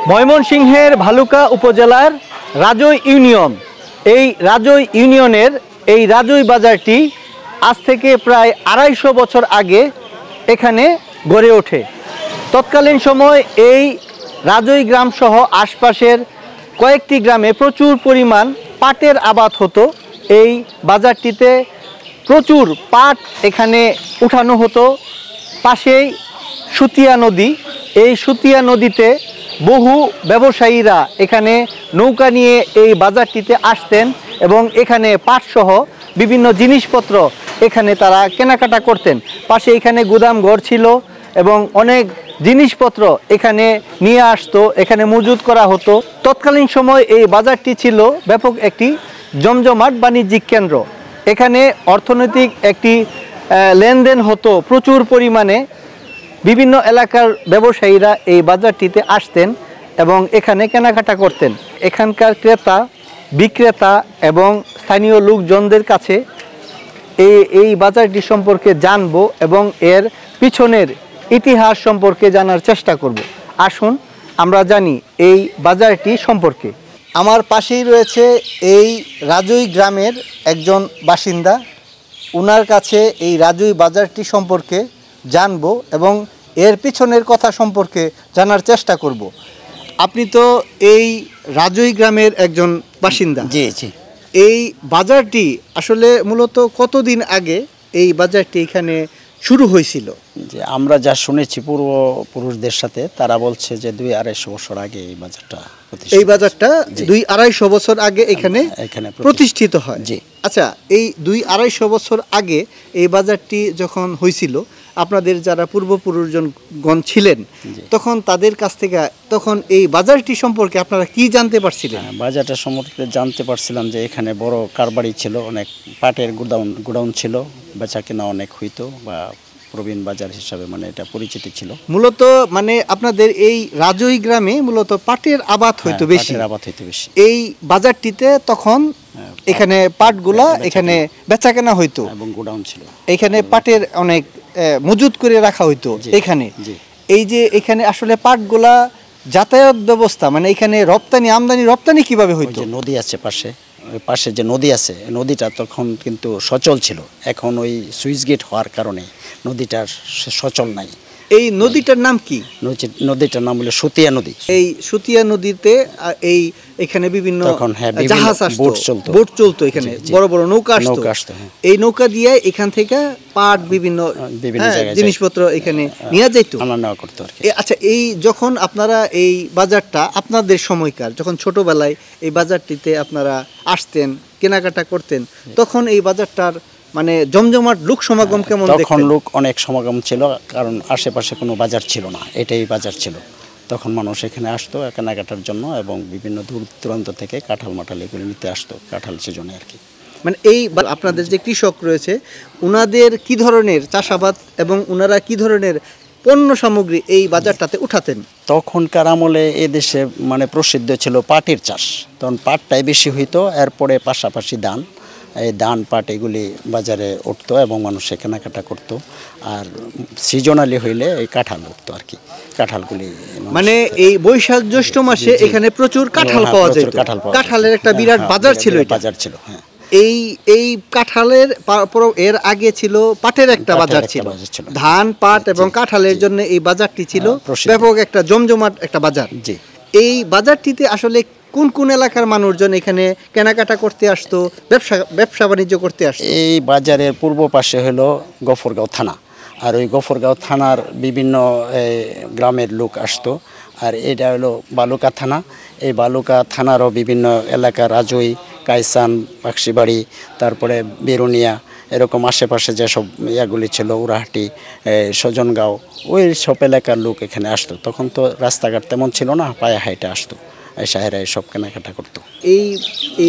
ময়মনসিংহের ভালুকা উপজেলার রাজৈ ইউনিয়ন, এই রাজৈ ইউনিয়নের এই রাজৈ বাজারটি আজ থেকে প্রায় ২৫০ বছর আগে এখানে গড়ে ওঠে। তৎকালীন সময় এই রাজৈ গ্রাম সহ আশপাশের কয়েকটি গ্রামে প্রচুর পরিমাণ পাটের আবাদ হতো। এই বাজারটিতে প্রচুর পাট এখানে উঠানো হতো। পাশেই সুতিয়া নদী, এই সুতিয়া নদীতে বহু ব্যবসায়ীরা এখানে নৌকা নিয়ে এই বাজারটিতে আসতেন এবং এখানে পাটসহ বিভিন্ন জিনিসপত্র এখানে তারা কেনাকাটা করতেন। পাশে এখানে গুদামঘর ছিল এবং অনেক জিনিসপত্র এখানে নিয়ে আসতো, এখানে মজুত করা হতো। তৎকালীন সময় এই বাজারটি ছিল ব্যাপক একটি জমজমাট বাণিজ্যিক কেন্দ্র। এখানে অর্থনৈতিক একটি লেনদেন হতো প্রচুর পরিমাণে। বিভিন্ন এলাকার ব্যবসায়ীরা এই বাজারটিতে আসতেন এবং এখানে কেনাকাটা করতেন। এখানকার ক্রেতা বিক্রেতা এবং স্থানীয় লোকজনদের কাছে এই বাজারটি সম্পর্কে জানবো এবং এর পিছনের ইতিহাস সম্পর্কে জানার চেষ্টা করব। আসুন আমরা জানি এই বাজারটি সম্পর্কে। আমার পাশেই রয়েছে এই রাজৈ গ্রামের একজন বাসিন্দা। ওনার কাছে এই রাজৈ বাজারটি সম্পর্কে জানবো এবং এর পিছনের কথা সম্পর্কে জানার চেষ্টা করব। আপনি তো এই রাজৈ গ্রামের একজন বাসিন্দা। জি জি। এই বাজারটি আসলে মূলত কতদিন আগে এই বাজারটি এখানে শুরু হয়েছিল? যে আমরা যা শুনেছি পূর্বপুরুষদের সাথে, তারা বলছে যে ২-২৫০ বছর আগে এই বাজারটা এই বাজারটা ২-২৫০ বছর আগে এখানে প্রতিষ্ঠিত হয়। জি। আচ্ছা, এই ২-২৫০ বছর আগে এই বাজারটি যখন হয়েছিল, আপনাদের যারা পূর্বপুরুষগণ ছিলেন তখন তাদের কাছ থেকে তখন এই বাজারটি সম্পর্কে আপনারা কি জানতে পারছিলেন? বাজারটা সম্পর্কে জানতে পারছিলাম যে এখানে বড় কারবারি ছিল, অনেক পাটের গোডাউন ছিল, বেচা কেনা অনেক হইতো বা প্রবীণ বাজার হিসাবে মানে এটা পরিচিত ছিল। মূলত মানে আপনাদের এই রাজৈ গ্রামে মূলত পাটের আবাদ হইতো বেশি। এই বাজারটিতে তখন এখানে পাটগুলা এখানে বেচা কেনা হইতো এবং গোডাউন ছিল, এখানে পাটের অনেক মজুত করে রাখা হইতো এখানে। এই যে এখানে আসলে পাটগুলা যাতায়াত ব্যবস্থা মানে এখানে রপ্তানি আমদানি রপ্তানি কিভাবে হইতো? নদী আছে পাশে যে নদী আছে, নদীটা তখন কিন্তু সচল ছিল। এখন ওই সুইচ গেট হওয়ার কারণে নদীটার সচল নাই। এই নদীটার নাম কি? নদীটার নাম হলো সুতিয়া নদী। এই সুতিয়া নদীতে এখানে বিভিন্ন জাহাজ আসতো, বোট চলতো, এখানে বড় বড় নৌকা আসতো। এই নৌকা দিয়ে এখান থেকে পাট বিভিন্ন জিনিসপত্র এখানে নিয়ে যেত, নেওয়া করতো আর কি। আচ্ছা, এই যখন আপনারা এই বাজারটা আপনাদের সময়কার যখন ছোটবেলায় এই বাজারটিতে আপনারা আসতেন কেনাকাটা করতেন, তখন এই বাজারটার মানে জমজমাট লোক সমাগম কেমন? তখন লোক অনেক সমাগম ছিল, কারণ আশেপাশে কোনো বাজার ছিল না, এটাই বাজার ছিল। তখন মানুষ এখানে আসতো কেনাকাটার জন্য এবং বিভিন্ন দূর দূরান্ত থেকে কাঁঠাল মাঠাল এগুলো নিতে আসতো কাঁঠাল সিজনে আর কি। মানে এই আপনাদের যে কৃষক রয়েছে ওনাদের কি ধরনের চাষাবাদ এবং ওনারা কি ধরনের পণ্য সামগ্রী এই বাজারটাতে উঠাতেন? তখনকার আমলে এদেশে মানে প্রসিদ্ধ ছিল পাটের চাষ, তখন পাটটাই বেশি হইতো, এরপরে পাশাপাশি এই ধান পাট এগুলি বাজারে উঠতো এবং মানুষ কেনাকাটা করতো। আর সিজনালি হইলে এই কাঁঠাল উঠতো আর কি, কাঁঠালগুলি মানে এই বৈশাখ জ্যৈষ্ঠ মাসে এখানে প্রচুর কাঁঠাল পাওয়া যেত। কাঁঠালের একটা বিরাট বাজার ছিল, হ্যাঁ। এই কাঁঠালের এর আগে ছিল পাটের একটা বাজার ছিল। ধান পাট এবং কাঁঠালের জন্য এই বাজারটি ছিল ব্যাপক একটা জমজমাট একটা বাজার। এই বাজারটিতে আসলে কোন কোন এলাকার মানুষজন এখানে কেনাকাটা করতে আসতো, ব্যবসা বাণিজ্য করতে আসতো? এই বাজারের পূর্ব পাশে হলো গফরগাঁও থানা, আর ওই গফরগাঁও থানার বিভিন্ন গ্রামের লোক আসতো। আর এটা হলো বালুকা থানা, এই বালুকা থানারও বিভিন্ন এলাকা, রাজৈ, কাইসান, বাক্সিবাড়ি, তারপরে বেরুনিয়া, এরকম আশেপাশে যেসব ইয়াগুলি ছিল, উড়াহাটি, সজনগাঁও, ওই সব এলাকার লোক এখানে আসতো। তখন তো রাস্তাঘাট তেমন ছিল না, পায়ে হাইটে আসতো, শহরে সব কেনাকাটা করতো। এই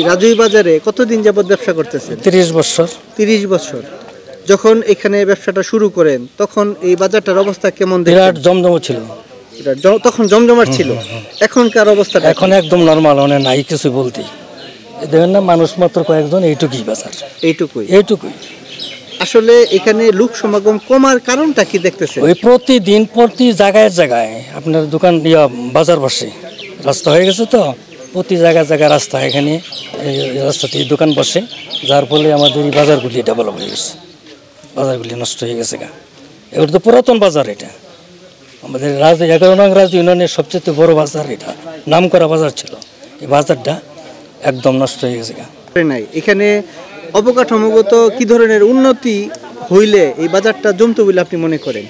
রাজৈ বাজারে কতদিন যাবত ব্যবসা করতেছেন? 30 বছর। 30 বছর। যখন এখানে ব্যবসাটা শুরু করেন তখন এই বাজারটার অবস্থা কেমন? বিরাট জমজমা ছিল তখন, জমজমাট ছিল। এখনকার অবস্থা? এখন একদম নরমাল, অনেক নাই কিছু বলতে। দেখেন না, মানুষ মাত্র কয়েকজন, এইটুকুই বাজার, এইটুকুই। আসলে এখানে লোক সমাগম কমার কারণটা কি দেখতেছেন? ওই প্রতিদিন প্রতি জায়গায় আপনার দোকান বাজার বসে, রাস্তা হয়ে গেছে তো, প্রতি জায়গায় জায়গায় রাস্তা, এখানে এই রাস্তাতে দোকান বসে, যার ফলে আমাদের এই বাজারগুলি ডেভেলপ হয়ে গেছে, বাজারগুলি নষ্ট হয়ে গেছে গা। এবার তো পুরাতন বাজার, এটা আমাদের 11 নং রাজ ইউনিয়নের সবচেয়ে বড় বাজার, এটা নাম করা বাজার ছিল। এই বাজারটা একদম নষ্ট হয়ে গেছে গা। নাই এখানে অবকাঠামোগত কি ধরনের উন্নতি হইলে এই বাজারটা জমতো বলে আপনি মনে করেন?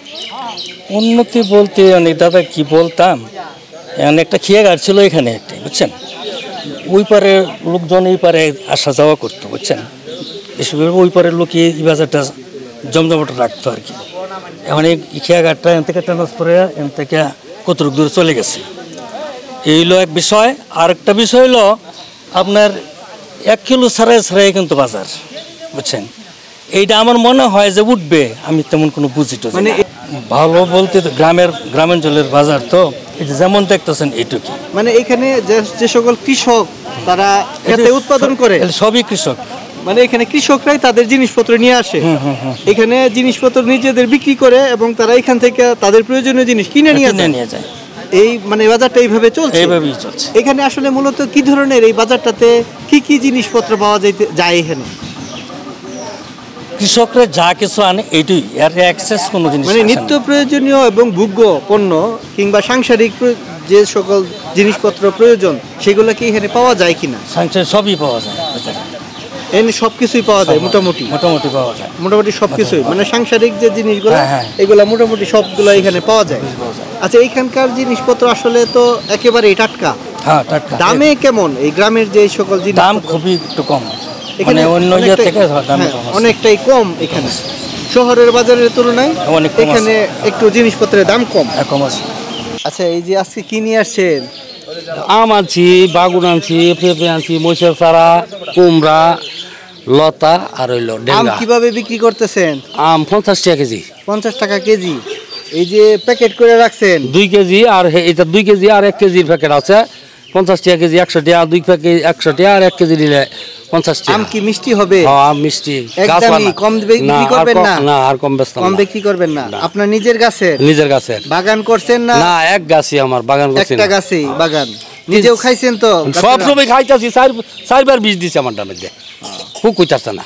উন্নতি বলতে অনেক দাদা কি বলতাম, এখানে একটা খেয়াঘাট ছিল এখানে একটা, বুঝছেন, ওই পারে লোকজন এই পারে আসা যাওয়া করতো, বুঝছেন, এসব ওই পারের লোক এই বাজারটা জমজমাট রাখতো আর কি। এখন এই খেয়াঘাটটা এন থেকে ট্রান্সফার হয়ে এন থেকে কতটুক দূরে চলে গেছে, এই হলো এক বিষয়। আর একটা বিষয় হলো আপনার 1 কিলো ছাড়াই ছাড়াই কিন্তু বাজার, বুঝছেন, এইটা আমার মনে হয় যে উঠবে, আমি তেমন কোনো বুঝি তো মানে ভালো বলতে তো গ্রামাঞ্চলের বাজার তো এই যে যেমন দেখতেছেন এইটুকু, মানে এখানে যে সকল কৃষক তারা খেতে উৎপাদন করে সবই কৃষক, মানে এখানে কৃষকরাই তাদের জিনিসপত্র নিয়ে আসে, এখানে জিনিসপত্র নিজেদের বিক্রি করে এবং তারা এখান থেকে তাদের প্রয়োজনীয় জিনিস কিনে নিয়ে যায়। এই মানে বাজারটা এইভাবে চলছে, এইভাবেই চলছে। এখানে আসলে মূলত কি ধরনের এই বাজারটাতে কি কি জিনিসপত্র পাওয়া যায় এখানে? কৃষকরা যা কিছু আনে এইটুই, এর এক্সেস কোনো জিনিস মানে নিত্য প্রয়োজনীয় এবং ভোগ্য পণ্য কিংবা সাংসারিক যে সকল জিনিসপত্র প্রয়োজন সেগুলো কি এখানে পাওয়া যায় কিনা? সাংসারিক সবই পাওয়া যায়, এখানে সবকিছুই পাওয়া যায়, মোটামুটি পাওয়া যায়, মোটামুটি সবকিছুই, মানে সাংসারিক যে জিনিসগুলো এগুলো মোটামুটি সবগুলো এখানে পাওয়া যায়। আচ্ছা, এইখানকার জিনিসপত্র আসলে তো একেবারেই টাটকা। হ্যাঁ, টাটকা। দামে কেমন এই গ্রামের যে সকল জিনিস? দাম খুবই একটু কম, এখানে অন্য জায়গা থেকে দাম অনেকটাই কম এখানে, শহরের বাজারের তুলনায় এখানে একটু জিনিসপত্রের দাম কম আছে। আচ্ছা, এই যে আজকে কি নিয়ে আসছেন? আম আনছি, বাগুন আনছি, পেঁপে আনছি, মরিচের চারা, কুমড়া, লতা আর হইল আম ডেঙ্গা। কিভাবে বিক্রি করতেছেন? আম 50 টাকা কেজি। 50 টাকা কেজি। এই যে প্যাকেট করে রাখছেন 2 কেজি, আর এটা 2 কেজি আর 1 কেজির প্যাকেট আছে 50 টাকা কেজি, 100 টাকা, 2 প্যাকেট 100 টাকা, আর 1 কেজি নিলে 50 টাকা। আম কি মিষ্টি হবে? হ্যাঁ, আম মিষ্টি। একদমই কম বিক্রি করবেন না? না, আর কম বেচতাম না। কম বিক্রি করবেন না। আপনার নিজের গাছের? নিজের গাছের। বাগান করছেন না? না, এক গাছই আমার, বাগান করছি না। একটা গাছই বাগান। নিজেও খাইছেন তো? সব সময় খাইতাছি, 4বার বীজ দিছি আমার দামে দিয়ে। পোক কইতাছে না।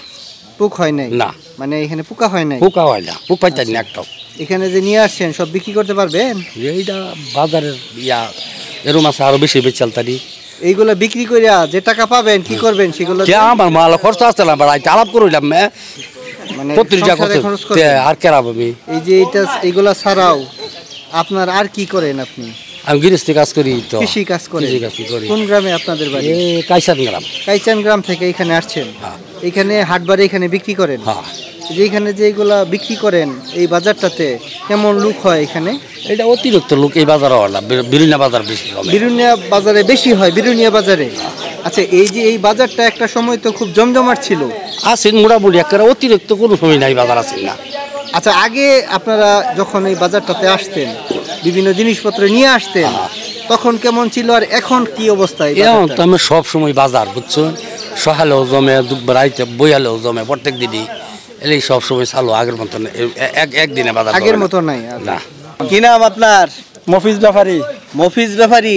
পোক হয় নাই? না, মানে এখানে পোকা হয় নাই? পোকা হয় না, পোক পাইতাছি না একটাও। এখানে যে নিয়ে আসছেন সব বিক্রি করতে পারবেন? এইটা বাজারের এরম আছে, আরো বেশি বেচালতারি। এইগুলা বিক্রি করিয়া যে টাকা পাবেন কি করবেন সেগুলো? আমার মাল খরচ আসতে না, আলাপ করলাম মানে 35 টাকা আর কেরাব আমি। এই যে এইগুলা ছাড়াও আপনার আর কি করেন আপনি? আমি গৃহস্থী কাজ করি, তো কৃষি কাজ করি। কোন গ্রামে আপনাদের বাড়ি? কাইচান গ্রাম। কাইচান গ্রাম থেকে এখানে আসছেন? এখানে হাটবারে এখানে বিক্রি করেন? হ্যাঁ। যে এখানে যে এগুলা বিক্রি করেন এই বাজারটাতে কেমন লোক হয় এখানে? এটা অতিরিক্ত লোক এই বাজারে হয় না, বিরুনিয়া বাজার বেশি। বিরুনিয়া বাজারে বেশি হয়, বিরুনিয়া বাজারে। আচ্ছা, এই যে এই বাজারটা একটা সময় তো খুব জমজমাট ছিল। আছেন মোটামুটি, একটা অতিরিক্ত কোনো সময় নাই বাজার আছেন না। আচ্ছা, আগে আপনারা যখন এই বাজারটাতে আসতেন বিভিন্ন জিনিসপত্র নিয়ে আসতেন তখন কেমন ছিল আর এখন কি অবস্থা? এখন তো আমি সব সময় বাজার, বুঝছো, সকালেও জমে, রাইতে বইয়ালেও জমে, প্রত্যেক দিনই এই সব সময় চালু। আগের মতো একদিনে বাজার আগের মতো নাই না। কি নাম আপনার? মফিজ ব্যাপারী। মফিজ ব্যাপারী,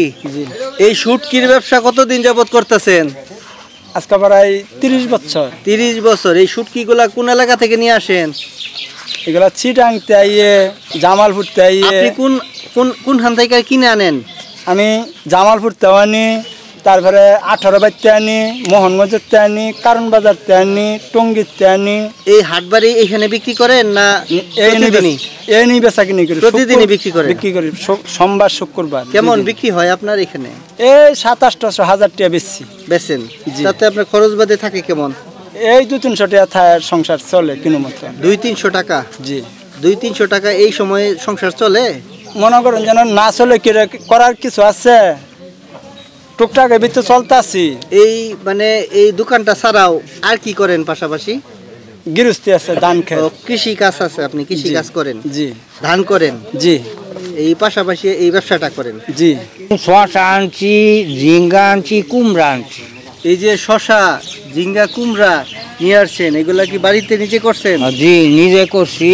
এই শুটকির ব্যবসা কতদিন যাবত করতেছেন? আজকে প্রায় 30 বছর। 30 বছর। এই শুটকিগুলা কোন এলাকা থেকে নিয়ে আসেন? এগুলা চিটাংতে আইয়ে, জামালপুরতে আইয়ে। আপনি কোনখান থেকে কিনে আনেন? আমি জামালপুরতে আনি, তারপরে 18 বাইতে আনি, মোহনগঞ্জতে আনি, কারণ বাজারতে আনি, টঙ্গীতে আনি। এই হাটবাড়ি এখানে বিক্রি করেন না এই বেচা কিনি করি? প্রতিদিনই বিক্রি করেন? বিক্রি করি, সোমবার শুক্রবার। কেমন বিক্রি হয় আপনার এখানে? এই 2700 হাজার টাকা বেচছি। বেচেন? তাতে আপনার খরচ বাদে থাকে কেমন? এই 200-300 টাকা থাকার সংসার চলে কোনো মতো। 200-300 টাকা? জি। 200-300 টাকা এই সময়ে সংসার চলে? মনে করেন যেন না চলে কি করার কিছু আছে, টুকটাকের ভিতরে চলতেছি। এই মানে এই দোকানটা ছাড়াও আর কি করেন পাশাপাশি? গৃহস্থী আছে, ধান খেত। কৃষি কাজ আছে, আপনি কৃষি কাজ করেন? জি। ধান করেন? জি। এই পাশাপাশি এই ব্যবসাটা করেন? জি। শসা আনছি, ঝিঙ্গা আনছি, কুমড়া আনছি। এই যে শসা, ঝিঙ্গা, কুমড়া নিয়ে আসছেন, এগুলা কি বাড়িতে নিজে করছেন? জি, নিজে করছি।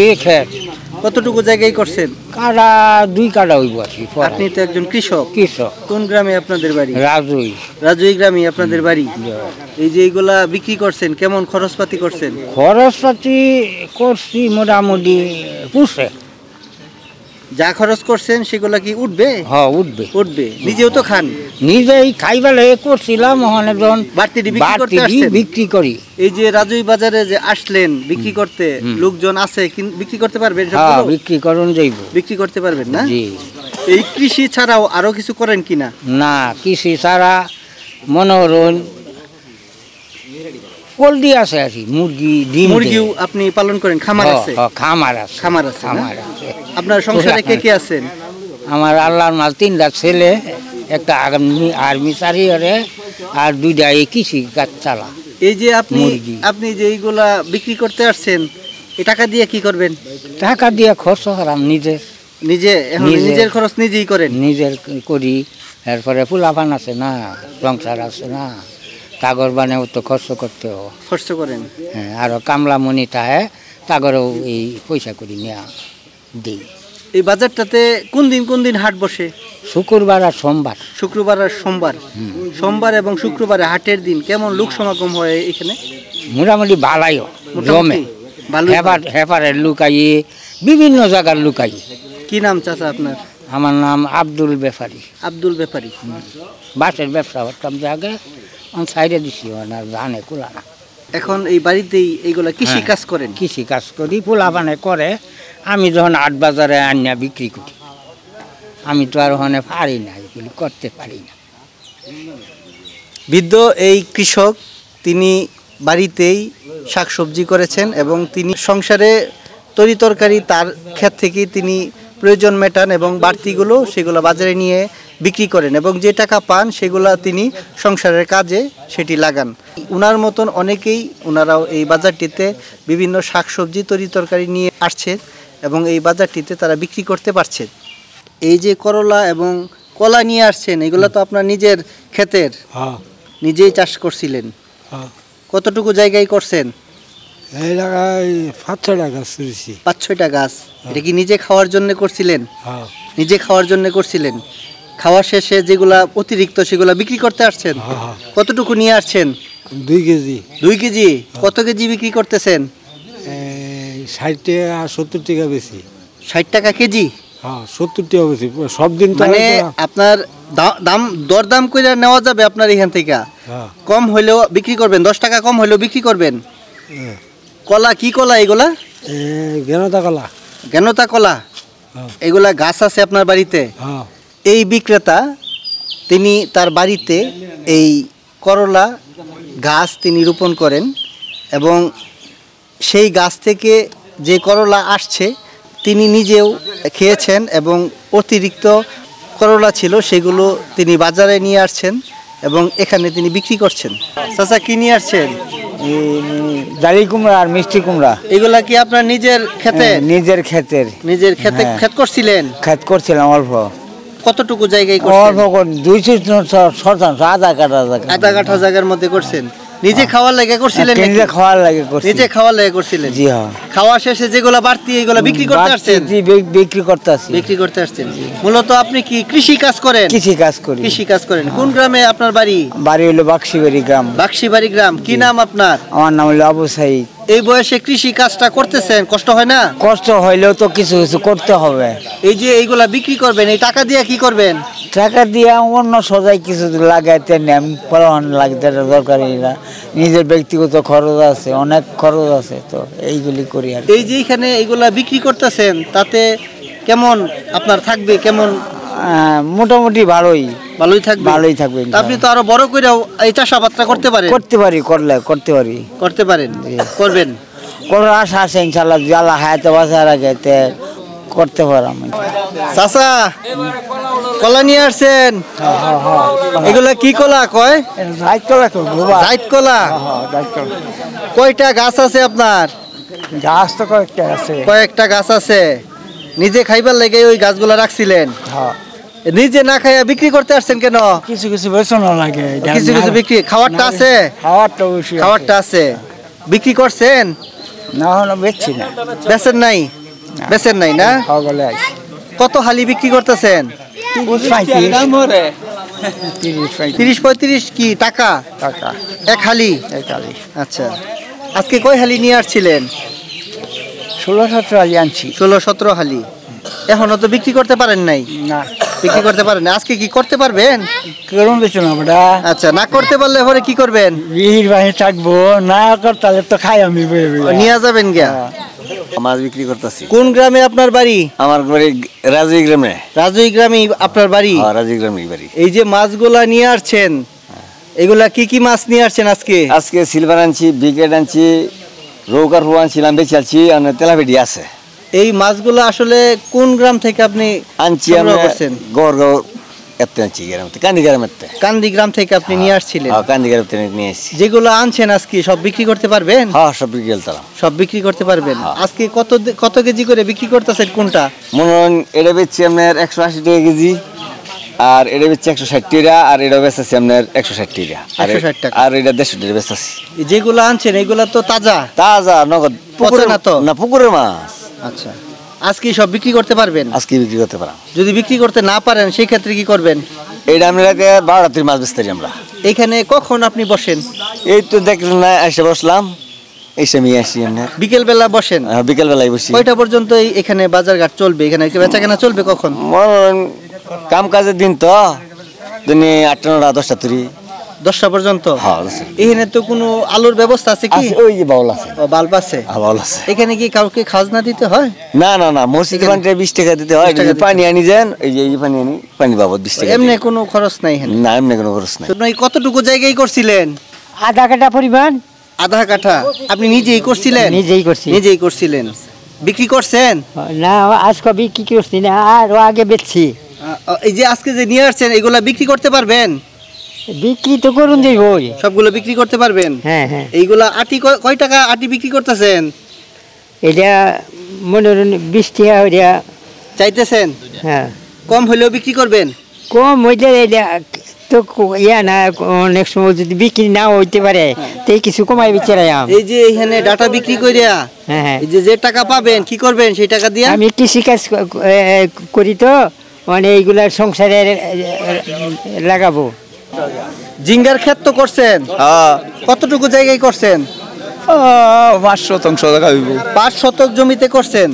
কতটুকু জায়গায় করছেন? কাটা 2 কাটা হইব আর কি। আপনি তো একজন কৃষক। কৃষক। কোন গ্রামে আপনাদের বাড়ি? রাজুই। রাজুই গ্রামে আপনাদের বাড়ি। এই যে এইগুলা বিক্রি করছেন, কেমন খরচপাতি করছেন? খরচপাতি করছি মোটামুটি পুষে। যা খরচ করছেন সেগুলা কি উঠবে? হ্যাঁ উঠবে। উঠবে। নিজেও তো খান? নিজেই খাইবালে করছিলাম, ওখানে যখন বাড়তি বিক্রি করতে আসছেন? বিক্রি করি। এই যে রাজুই বাজারে যে আসলেন বিক্রি করতে, লোকজন আছে বিক্রি করতে পারবেন? হ্যাঁ বিক্রি করুন যাইব। বিক্রি করতে পারবেন না? জি। এই কৃষি ছাড়াও আরো কিছু করেন কিনা? না, কৃষি ছাড়া মনে করুন পোল্ট্রি আছে আর কি, মুরগি ডিম। মুরগিও আপনি পালন করেন? খামার আছে? খামার আছে। খামার আছে। খামার আছে। আপনার সংসারে কে কে আছেন? আমার আল্লাহর মাল 3টা ছেলে, একটা আর্মি চাকরি আর 2টা এই কৃষি কাজ চালা। এই যে আপনি যে এইগুলা বিক্রি করতে আসছেন, এই টাকা দিয়ে কি করবেন? টাকা দিয়ে খরচ করাম নিজের খরচ নিজেই করেন? নিজের করি। এরপরে পোলাপান আছে না, সংসার আছে না, তাগর বানেও তো খরচ করতে হবে। খরচ করেন? হ্যাঁ, আরো কামলা মনি তাহে তাগরও এই পয়সা করি নেওয়া দিই। এই বাজারটাতে কোন দিন হাট বসে? শুক্রবার আর সোমবার। শুক্রবার আর সোমবার। সোমবার এবং শুক্রবারে হাটের দিন কেমন লোক সমাগম হয় এখানে? মোটামুটি ভালোই জমে। হেপারের লুকাই, বিভিন্ন জায়গার লুকাই। কি নাম চাচা আপনার? আমার নাম আব্দুল ব্যাপারী। আব্দুল ব্যাপারী। বাসের ব্যবসা করতাম যে আগে, সাইডে দিছি জানে কুলা না। এখন এই বাড়িতেই এইগুলা কৃষি কাজ করেন? কৃষি কাজ করি, পোলাপানে করে। আমি যখন 8 বাজারে আনিয়া বিক্রি করি, আমি তো আর ওখানে পারি না, এগুলি করতে পারি না। বৃদ্ধ এই কৃষক, তিনি বাড়িতেই শাকসবজি করেছেন এবং তিনি সংসারে তরি তরকারি তার ক্ষেত থেকেই তিনি প্রয়োজন মেটান এবং বাড়তিগুলো সেগুলো বাজারে নিয়ে বিক্রি করেন এবং যে টাকা পান সেগুলা তিনি সংসারের কাজে সেটি লাগান। উনার মতন অনেকেই, ওনারাও এই বাজারটিতে বিভিন্ন শাকসবজি তরি তরকারি নিয়ে আসছে এবং এই বাজারটিতে তারা বিক্রি করতে পারছে। এই যে করলা এবং কলা নিয়ে আসছেন, এগুলো তো আপনার নিজের ক্ষেতের? নিজেই চাষ করছিলেন? কতটুকু জায়গায় করছেন? এই জায়গায় 5-6টা গাছ করেছি। 5-6টা গাছ। এটা কি নিজে খাওয়ার জন্য করছিলেন? নিজে খাওয়ার জন্য করছিলেন। খাওয়া শেষে যেগুলা অতিরিক্ত সেগুলা বিক্রি করতে আসছেন? কতটুকু নিয়ে আসছেন? 2 কেজি। 2 কেজি? কত কেজি বিক্রি করতেছেন? 60 টাকা আর 70 টাকা বেশি। 60 টাকা কেজি? হ্যাঁ 70 টাকা বেশি। সব দিন তো মানে আপনার দরদাম করে নেওয়া যাবে আপনার এখান থেকে? কম হইলেও বিক্রি করবেন, 10 টাকা কম হইলেও বিক্রি করবেন? কলা কি কলা এগুলা? গেনতা কলা। গেনতা কলা? এগুলা গাছ আছে আপনার বাড়িতে? এই বিক্রেতা তিনি তার বাড়িতে এই করলা গাছ তিনি রোপণ করেন এবং সেই গাছ থেকে যে করলা আসছে তিনি নিজেও খেয়েছেন এবং অতিরিক্ত করলা ছিল সেগুলো তিনি বাজারে নিয়ে আসছেন এবং এখানে তিনি বিক্রি করছেন। চাচা কি নিয়ে আসছেন? জালি কুমড়া আর মিষ্টি কুমড়া। এগুলা কি আপনার নিজের ক্ষেতে? নিজের ক্ষেতের। নিজের ক্ষেতে ক্ষেত করছিলেন? ক্ষেত করছিলাম অল্প। কতটুকু জায়গায় করছেন? অল্প 200 আধা কাঠা জায়গার মধ্যে করছেন? নিজে খাওয়ার লাগে করছিলেন? নিজে খাওয়ার লাগে করছি। নিজে খাওয়ার লাগে করছিলেন? জি হ্যাঁ। খাওয়া শেষে যেগুলা বাড়তি এগুলা বিক্রি করতে আসছেন? জি বিক্রি করতে আসছি। বিক্রি করতে আসছেন। মূলত আপনি কি কৃষি কাজ করেন? কৃষি কাজ করি। কৃষি কাজ করেন। কোন গ্রামে আপনার বাড়ি? বাড়ি হলো বাক্সিবাড়ি গ্রাম। বাক্সিবাড়ি গ্রাম। কি নাম আপনার? আমার নাম হলো আবু সাইদ। এই বয়সে কৃষি কাজটা করতেছেন, কষ্ট হয় না? কষ্ট হইলেও তো কিছু কিছু করতে হবে। এই যে এইগুলা বিক্রি করবেন, এই টাকা দিয়ে কি করবেন? টাকা দিয়ে অন্য সজাই কিছু লাগাইতে নেন, ফলন লাগতে দরকারি না। নিজের ব্যক্তিগত খরচ আছে, অনেক খরচ আছে, তো এইগুলি করি আর। এই যে এখানে এইগুলা বিক্রি করতেছেন তাতে কেমন আপনার থাকবে? কেমন? মোটামুটি ভালোই। ভালোই থাকবে? ভালোই থাকবে। আপনি তো আরো বড় করেও এই চাষাবাদটা করতে পারেন? করতে পারি, করতে পারি। করতে পারেন? করবেন? করার আশা আছে ইনশাআল্লাহ, আল্লাহ হায়াতে বাঁচার আগে করতে পারাম। চাচা কলা নিয়ে আসছেন? এগুলা কি কলা কয়? জাইত কলা। জাইত কলা? কয়টা গাছ আছে আপনার? গাছ তো কয়েকটা আছে। কয়েকটা গাছ আছে। নিজে খাইবার লেগে ওই গাছগুলা রাখছিলেন? নিজে না খাইয়া বিক্রি করতে আসছেন কেন? কিছু কিছু বেচনা লাগে। কিছু কিছু বিক্রি। খাওয়ারটা আছে? খাওয়ারটা আছে। বিক্রি করছেন? না হলো বেচছি না। বেচেন নাই? বেচেন নাই না? সকলে আছে কত হালি বিক্রি করতেছেন? 30-35 কি টাকা টাকা এক হালি? একালি আচ্ছা, আজকে কয় হালি নিয়ে আসছিলেন? 16-17 হালি আনছি 16-17 হালি। এখনো তো বিক্রি করতে পারেন নাই? না বিক্রি করতে পারেন না। আজকে কি করতে পারবেন? করুন বেশি না আমরা আচ্ছা, না করতে পারলে পরে কি করবেন? বিহির বাহিনী থাকবো না করতে তো খাই আমি নিয়ে যাবেন গিয়া? মাছ বিক্রি করতেছি। কোন গ্রামে আপনার বাড়ি? আমার বাড়ি রাজুই গ্রামে। রাজুই গ্রামে আপনার বাড়ি? রাজুই গ্রামে বাড়ি। এই যে মাছগুলা নিয়ে আসছেন, এগুলা কি কি মাছ নিয়ে আসছেন আজকে? আজকে সিলভার আনছি, বিকেট আনছি, রৌকার হু আনছিলাম, বেঁচে আনছি, তেলাপিটি আছে। এই মাছগুলো আসলে কোন গ্রাম থেকে আপনি আনছি? সংগ্রহ করছেন? গড়গাঁও এতে আনছি, গ্রাম কান্দি গ্রামের। কান্দি গ্রাম থেকে আপনি নিয়ে আসছিলেন? কান্দি গ্রাম থেকে নিয়ে আসছি। যেগুলো আনছেন আজকে সব বিক্রি করতে পারবেন? হ্যাঁ, সব বিক্রি করতাম। সব বিক্রি করতে পারবেন। আজকে কত কেজি করে বিক্রি করতেছেন কোনটা? মনে হয় এটা বেচছি আপনার 180 টাকা কেজি, আর এটা বেচছি 160 টাকা, আর এটা বেচাচ্ছি আপনার 160 টাকা, 160 টাকা। আর এটা 150 টাকা বেচাচ্ছি। যেগুলো আনছেন এগুলা তো তাজা তাজা নগদ, পচে না তো? না, পুকুরের মাছ। আচ্ছা, আজকে সব বিক্রি করতে পারবেন? আজকে বিক্রি করতে পারাম। যদি বিক্রি করতে না পারেন সেই ক্ষেত্রে কি করবেন? এইটা আমরা 12 রাত্রির মাছ বেচতে আমরা। এখানে কখন আপনি বসেন? এই তো দেখলেন না, এসে বসলাম, এসে নিয়ে আসি। বিকেল বেলা বসেন? বিকেল বেলায় বসি। কয়টা পর্যন্ত এখানে বাজারঘাট চলবে? এখানে বেচা কেনা চলবে কখন? কাম কাজের দিন তো দিনে 8টা 9টা 10টা তুরি 10টা পর্যন্ত। হ্যাঁ, এখানে তো কোনো আলোর ব্যবস্থা আছে কি? ওই যে বাউল আছে, বাল্ব আছে। বাউল আছে। এখানে কি কাউকে খাজনা দিতে হয়? না না না, মসজিদ বান্টে 20 টাকা দিতে হয়। পানি আনি যান, এই যে পানি আনি, পানি বাবদ 20 টাকা। এমনি কোনো খরচ নাই এখানে? না, এমনি কোনো খরচ নাই। আপনি কতটুকু জায়গায় করছিলেন? আধা কাটা পরিমাণ। আধা কাঠা আপনি নিজেই করছিলেন? নিজেই করছি। নিজেই করছিলেন। বিক্রি করছেন? না আজকে বিক্রি করছি না, আর আগে বেচছি। এই যে আজকে যে নিয়ে আসছেন এগুলা বিক্রি করতে পারবেন? বিক্রি তো করুন যে ওই সবগুলো বিক্রি করতে পারবেন? হ্যাঁ হ্যাঁ। এইগুলা আটি কয় টাকা আটি বিক্রি করতেছেন? এটা মনে করেন 20 টাকা হইয়া চাইতেছেন? হ্যাঁ। কম হলেও বিক্রি করবেন? কম হইলে এটা তো ইয়া না, অনেক সময় যদি বিক্রি না হইতে পারে তো কিছু কমাই বিচারাম। এই যে এখানে ডাটা বিক্রি করিয়া হ্যাঁ হ্যাঁ, এই যে টাকা পাবেন কি করবেন সেই টাকা দিয়ে? আমি কৃষিকাজ করি তো, মানে এইগুলা সংসারে লাগাবো। জিঙ্গার ক্ষেত তো করছেন? কতটুকু জায়গায় করছেন? 5 শতাংশ জায়গা হইব। 5 শতক জমিতে করছেন?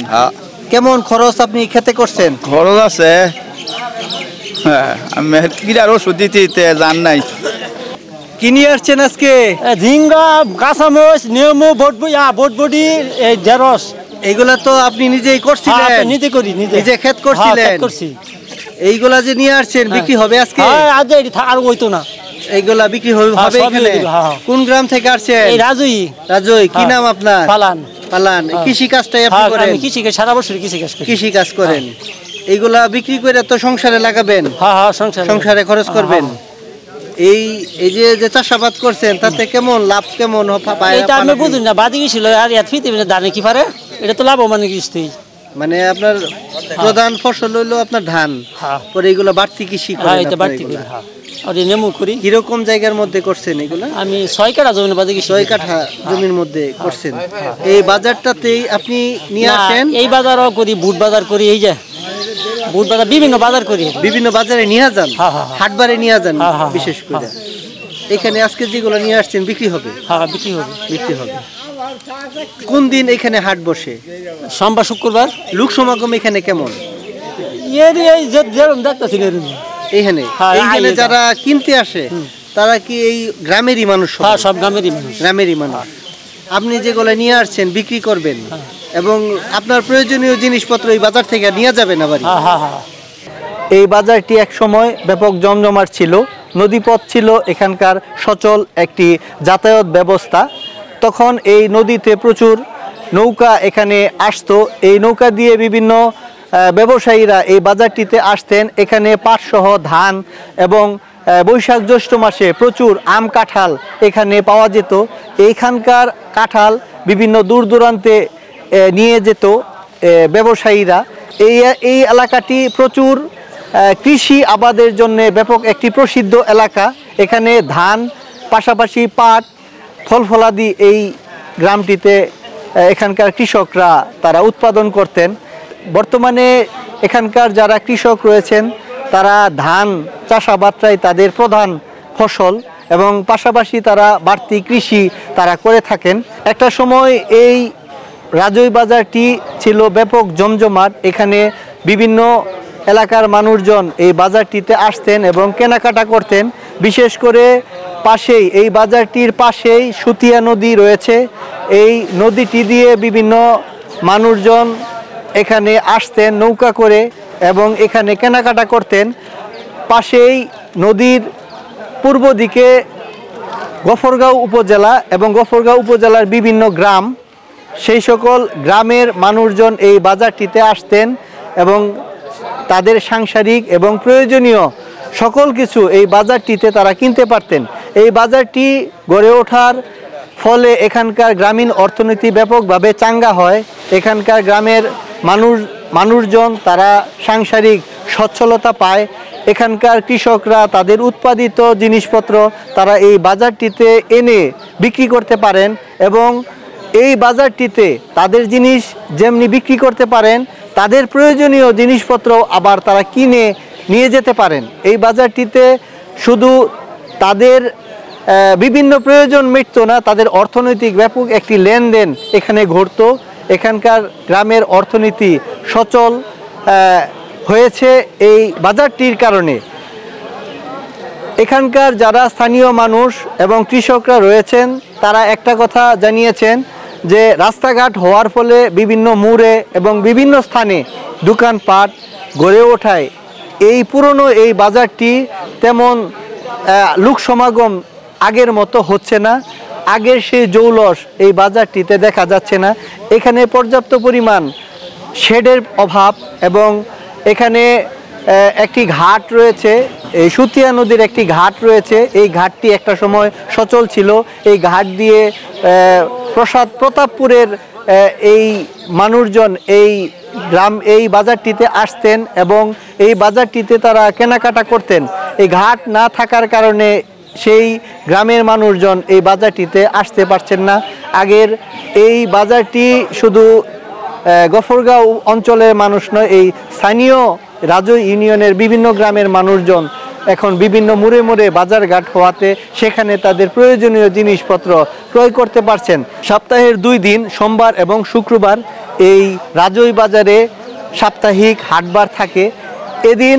কেমন খরচ আপনি খেতে করছেন? খরচ আছে, হ্যাঁ, আমি কিরার ওষুধ দিতে জান নাই। কি নিয়ে আসছেন আজকে? ঝিঙ্গা, কাঁচামরিচ, নেমু, বটবটি, এই ঢেঁড়স। এইগুলা তো আপনি নিজেই করছিলেন? নিজে করি, নিজে ক্ষেত করছিলেন? এইগুলা যে নিয়ে আসছেন বিক্রি হবে আজকে? আজ আর হইতো না। এইগুলা বিক্রি হবে এখানে? কোন গ্রাম থেকে আসছেন? রাজুই। রাজুই। কি নাম আপনার? পালান। পালান। কৃষি কাজটাই আপনি করেন? কৃষিকাজ সারা বছর কৃষি কাজ করেন। এইগুলা বিক্রি করে তো সংসারে লাগাবেন? হ্যাঁ, সংসারে খরচ করবেন। এই যে চাষাবাদ করছেন তাতে কেমন লাভ কেমন পায়? এটা আমি বুঝুন না, বাদি গেছিল আর ধানে কি পারে, এটা তো লাভ মানে কিস্তি। মানে আপনার প্রধান ফসল হইলো আপনার ধান, পরে এইগুলো বাড়তি কৃষি করেন? এটা বাড়তি আর নেমু করি। কিরকম জায়গার মধ্যে করছেন এগুলো? আমি 6 কাঠা জমির বাদে গেছি। 6 কাঠা জমির মধ্যে করছেন। এই বাজারটাতেই আপনি নিয়ে আসেন? এই বাজারও করি, বুট বাজার করি, এই যে বুট বাজার, বিভিন্ন বাজার করি, বিভিন্ন বাজারে নিয়ে যান, হাটবারে নিয়ে যান বিশেষ করে। এখানে আজকে যেগুলো নিয়ে আসছেন বিক্রি হবে? হ্যাঁ, বিক্রি হবে। কোন দিন এখানে হাট বসে? সোমবার, শুক্রবার। লোক সমাগম এখানে কেমন? এখানে যারা কিনতে আসে তারা কি এই গ্রামেরই মানুষ? সব গ্রামেরই মানুষ। আপনি যেগুলো নিয়ে আসছেন বিক্রি করবেন এবং আপনার প্রয়োজনীয় জিনিসপত্র এই বাজার থেকে নিয়ে যাবেন আবার? এই বাজারটি এক সময় ব্যাপক জমজমাট ছিল, নদীপথ ছিল এখানকার সচল একটি যাতায়াত ব্যবস্থা। তখন এই নদীতে প্রচুর নৌকা এখানে আসতো। এই নৌকা দিয়ে বিভিন্ন ব্যবসায়ীরা এই বাজারটিতে আসতেন। এখানে পাটসহ ধান এবং বৈশাখ জ্যৈষ্ঠ মাসে প্রচুর আম কাঁঠাল এখানে পাওয়া যেত। এইখানকার কাঁঠাল বিভিন্ন দূর দূরান্তে নিয়ে যেত ব্যবসায়ীরা। এই এলাকাটি প্রচুর কৃষি আবাদের জন্য ব্যাপক একটি প্রসিদ্ধ এলাকা। এখানে ধান পাশাপাশি পাট, ফল ফলাদি এই গ্রামটিতে এখানকার কৃষকরা তারা উৎপাদন করতেন। বর্তমানে এখানকার যারা কৃষক রয়েছেন তারা ধান চাষাবাদটাই তাদের প্রধান ফসল এবং পাশাপাশি তারা বাড়তি কৃষি তারা করে থাকেন। একটা সময় এই রাজৈ বাজারটি ছিল ব্যাপক জমজমাট। এখানে বিভিন্ন এলাকার মানুষজন এই বাজারটিতে আসতেন এবং কেনাকাটা করতেন। বিশেষ করে পাশেই এই বাজারটির পাশেই সুতিয়া নদী রয়েছে। এই নদীটি দিয়ে বিভিন্ন মানুষজন এখানে আসতেন নৌকা করে এবং এখানে কেনাকাটা করতেন। পাশেই নদীর পূর্ব দিকে গফরগাঁও উপজেলা এবং গফরগাঁও উপজেলার বিভিন্ন গ্রাম, সেই সকল গ্রামের মানুষজন এই বাজারটিতে আসতেন এবং তাদের সাংসারিক এবং প্রয়োজনীয় সকল কিছু এই বাজারটিতে তারা কিনতে পারতেন। এই বাজারটি গড়ে ওঠার ফলে এখানকার গ্রামীণ অর্থনীতি ব্যাপকভাবে চাঙ্গা হয়। এখানকার গ্রামের মানুষজন তারা সাংসারিক সচ্ছলতা পায়। এখানকার কৃষকরা তাদের উৎপাদিত জিনিসপত্র তারা এই বাজারটিতে এনে বিক্রি করতে পারেন এবং এই বাজারটিতে তাদের জিনিস যেমনি বিক্রি করতে পারেন, তাদের প্রয়োজনীয় জিনিসপত্র আবার তারা কিনে নিয়ে যেতে পারেন। এই বাজারটিতে শুধু তাদের বিভিন্ন প্রয়োজন মিটতো না, তাদের অর্থনৈতিক ব্যাপক একটি লেনদেন এখানে ঘটতো। এখানকার গ্রামের অর্থনীতি সচল হয়েছে এই বাজারটির কারণে। এখানকার যারা স্থানীয় মানুষ এবং কৃষকরা রয়েছেন তারা একটা কথা জানিয়েছেন যে রাস্তাঘাট হওয়ার ফলে বিভিন্ন মোড়ে এবং বিভিন্ন স্থানে দোকানপাট গড়ে ওঠায় এই পুরনো এই বাজারটি তেমন লোক সমাগম আগের মতো হচ্ছে না। আগের সেই জৌলস এই বাজারটিতে দেখা যাচ্ছে না। এখানে পর্যাপ্ত পরিমাণ শেডের অভাব এবং এখানে একটি ঘাট রয়েছে, এই সুতিয়া নদীর একটি ঘাট রয়েছে। এই ঘাটটি একটা সময় সচল ছিল। এই ঘাট দিয়ে প্রতাপপুরের এই মানুষজন এই বাজারটিতে আসতেন এবং এই বাজারটিতে তারা কেনাকাটা করতেন। এই ঘাট না থাকার কারণে সেই গ্রামের মানুষজন এই বাজারটিতে আসতে পারছেন না। আগের এই বাজারটি শুধু গফরগাঁও অঞ্চলের মানুষ নয়, এই স্থানীয় রাজৈ ইউনিয়নের বিভিন্ন গ্রামের মানুষজন এখন বিভিন্ন মোড়ে মোড়ে বাজারঘাট হওয়াতে সেখানে তাদের প্রয়োজনীয় জিনিসপত্র ক্রয় করতে পারছেন। সপ্তাহের 2 দিন সোমবার এবং শুক্রবার এই রাজৈ বাজারে সাপ্তাহিক হাটবার থাকে। এদিন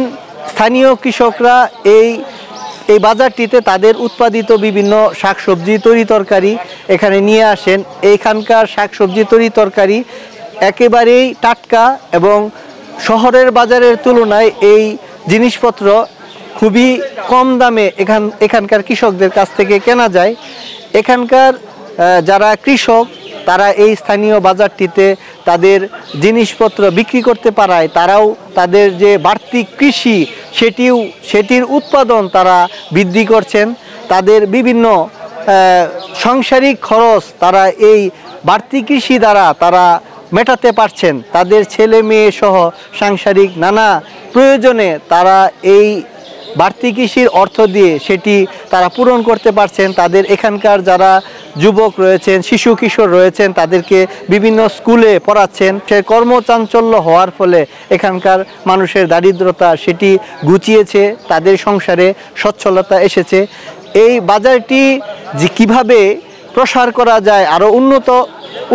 স্থানীয় কৃষকরা এই বাজারটিতে তাদের উৎপাদিত বিভিন্ন শাকসবজি তরি তরকারি এখানে নিয়ে আসেন। এইখানকার শাকসবজি তরি তরকারি একেবারেই টাটকা এবং শহরের বাজারের তুলনায় এই জিনিসপত্র খুবই কম দামে এখানকার কৃষকদের কাছ থেকে কেনা যায়। এখানকার যারা কৃষক তারা এই স্থানীয় বাজারটিতে তাদের জিনিসপত্র বিক্রি করতে পারায় তারাও তাদের যে বাড়তি কৃষি সেটির উৎপাদন তারা বৃদ্ধি করছেন। তাদের বিভিন্ন সাংসারিক খরচ তারা এই বাড়তি কৃষি দ্বারা তারা মেটাতে পারছেন। তাদের ছেলে মেয়ে সহ সাংসারিক নানা প্রয়োজনে তারা এই বাড়তি কৃষির অর্থ দিয়ে সেটি তারা পূরণ করতে পারছেন। তাদের এখানকার যারা যুবক রয়েছেন, শিশু কিশোর রয়েছেন, তাদেরকে বিভিন্ন স্কুলে পড়াচ্ছেন। সে কর্মচাঞ্চল্য হওয়ার ফলে এখানকার মানুষের দারিদ্রতা সেটি ঘুচিয়েছে, তাদের সংসারে সচ্ছলতা এসেছে। এই বাজারটি যে কীভাবে প্রসার করা যায়, আরও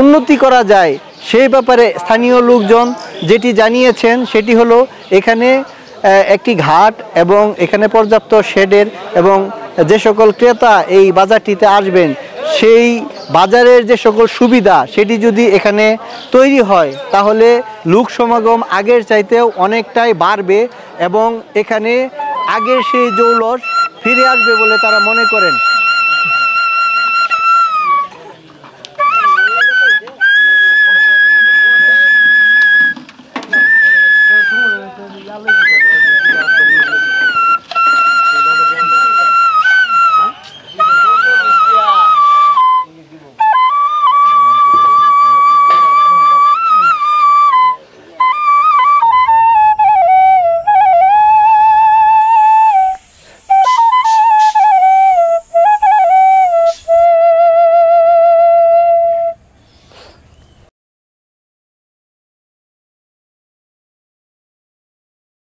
উন্নতি করা যায় সেই ব্যাপারে স্থানীয় লোকজন যেটি জানিয়েছেন সেটি হলো এখানে একটি ঘাট এবং এখানে পর্যাপ্ত শেডের এবং যে সকল ক্রেতা এই বাজারটিতে আসবেন সেই বাজারের যে সকল সুবিধা সেটি যদি এখানে তৈরি হয় তাহলে লোক সমাগম আগের চাইতেও অনেকটাই বাড়বে এবং এখানে আগের সেই জৌলস ফিরে আসবে বলে তারা মনে করেন।